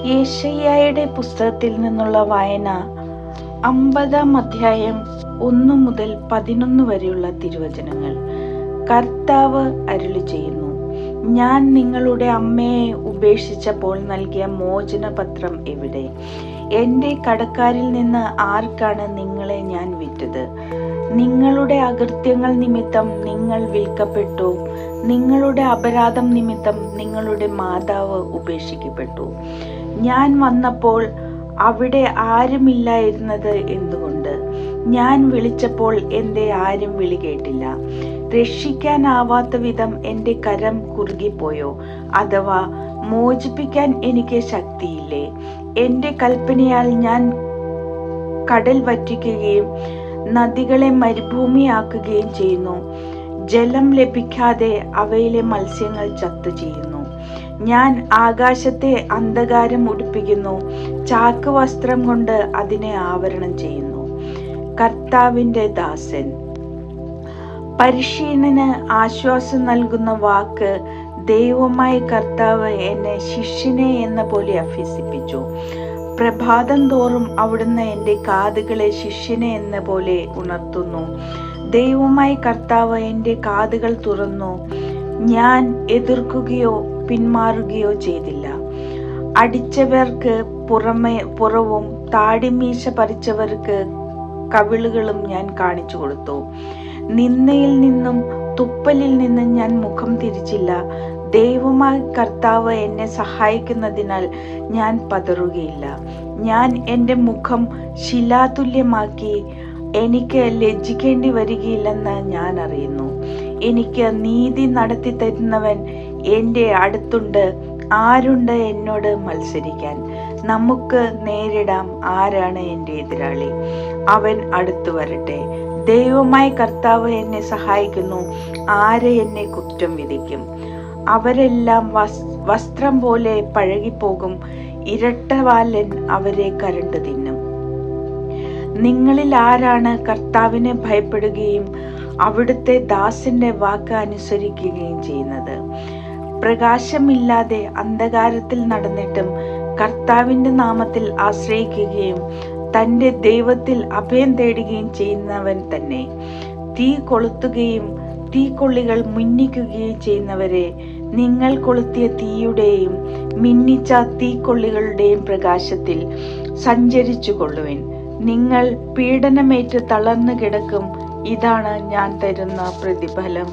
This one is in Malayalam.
യെശയ്യായുടെ പുസ്തകത്തിൽ നിന്നുള്ള വായന 50-ാം അധ്യായം 1 മുതൽ 11 വരെയുള്ള തിരുവചനങ്ങൾ. കർത്താവ് അരുളിച്ചെയ്യുന്നു, ഞാൻ നിങ്ങളുടെ അമ്മയെ ഉപേക്ഷിച്ചപ്പോൾ നൽകിയ മോചനപത്രം എവിടെ? എൻ്റെ കടക്കാരിൽ നിന്ന് ആർക്കാണ് നിങ്ങളെ ഞാൻ വിറ്റത്? നിങ്ങളുടെ അകൃത്യങ്ങൾ നിമിത്തം നിങ്ങൾ വിൽക്കപ്പെട്ടു. നിങ്ങളുടെ അപരാധം നിമിത്തം നിങ്ങളുടെ മാതാവ് ഉപേക്ഷിക്കപ്പെട്ടു. ഞാൻ വന്നപ്പോൾ അവിടെ ആരുമില്ലായിരുന്നത് എന്തുകൊണ്ട്? ഞാൻ വിളിച്ചപ്പോൾ എന്തേ ആരും വിളി കേട്ടില്ല? രക്ഷിക്കാനാവാത്ത വിധം എൻ്റെ കരം കുറുകിപ്പോയോ? അഥവാ മോചിപ്പിക്കാൻ എനിക്ക് ശക്തിയില്ലേ? എൻ്റെ കൽപ്പനയാൽ ഞാൻ കടൽ വറ്റിക്കുകയും നദികളെ മരുഭൂമിയാക്കുകയും ചെയ്യുന്നു. ജലം ലഭിക്കാതെ അവയിലെ മത്സ്യങ്ങൾ ചത്തു ചെയ്യുന്നു. ഞാൻ ആകാശത്തെ അന്ധകാരം ഉടുപ്പിക്കുന്നു, ചാക്ക് വസ്ത്രം കൊണ്ട് അതിനെ ആവരണം ചെയ്യുന്നു. കർത്താവിൻ്റെ ദാസൻ. പരിശീലനന് ആശ്വാസം നൽകുന്ന വാക്ക്. ദൈവമായ കർത്താവ് എന്നെ ശിഷ്യനെ എന്ന പോലെ അഭ്യസിപ്പിച്ചു. പ്രഭാതം തോറും അവിടുന്ന് എൻ്റെ കാതുകളെ ശിഷ്യനെ എന്ന പോലെ ഉണർത്തുന്നു. ദൈവമായ കർത്താവ് എൻ്റെ കാതുകൾ തുറന്നു. ഞാൻ എതിർക്കുകയോ പിന്മാറുകയോ ചെയ്തില്ല. അടിച്ചവർക്ക് പുറവും താടിമീശ പറിച്ചവർക്ക് കവിളുകളും ഞാൻ കാണിച്ചു കൊടുത്തു. നിന്ദയിൽ നിന്നും തുപ്പലിൽ നിന്നും ഞാൻ മുഖം തിരിച്ചില്ല. ദൈവമായ കർത്താവ് എന്നെ സഹായിക്കുന്നതിനാൽ ഞാൻ പതറുകയില്ല. ഞാൻ എൻ്റെ മുഖം ശിലാതുല്യമാക്കി. എനിക്ക് ലജ്ജിക്കേണ്ടി വരികയില്ലെന്ന് ഞാൻ അറിയുന്നു. എനിക്ക് നീതി നടത്തി തരുന്നവൻ എൻ്റെ അടുത്തുണ്ട്. ആരുണ്ട് എന്നോട് മത്സരിക്കാൻ? നമുക്ക് നേരിടാം. ആരാണ് എൻ്റെ എതിരാളി? അവൻ അടുത്തു വരട്ടെ. ദൈവമായ കർത്താവ് എന്നെ സഹായിക്കുന്നു. ആര് എന്നെ കുറ്റം വിധിക്കും? അവരെല്ലാം വസ്ത്രം പോലെ പഴകിപ്പോകും. ഇരട്ടവാലൻ അവരെ കരണ്ടു തിന്നും. നിങ്ങളിൽ ആരാണ് കർത്താവിനെ ഭയപ്പെടുകയും അവിടുത്തെ ദാസന്റെ വാക്ക് അനുസരിക്കുകയും ചെയ്യുന്നത്? പ്രകാശമില്ലാതെ അന്ധകാരത്തിൽ നടന്നിട്ടും കർത്താവിന്റെ നാമത്തിൽ ആശ്രയിക്കുകയും തൻ്റെ ദൈവത്തിൽ അഭയം തേടുകയും ചെയ്യുന്നവൻ തന്നെ. തീ കൊളുത്തുകയും തീക്കൊള്ളികൾ മിന്നിക്കുകയും ചെയ്യുന്നവരെ, നിങ്ങൾ കൊളുത്തിയ തീയുടെയും മിന്നിച്ച തീക്കൊള്ളികളുടെയും പ്രകാശത്തിൽ സഞ്ചരിച്ചു കൊള്ളുവിൻ. നിങ്ങൾ പീഡനമേറ്റ് തളർന്നു കിടക്കും. ഇതാണ് ഞാൻ തരുന്ന പ്രതിഫലം.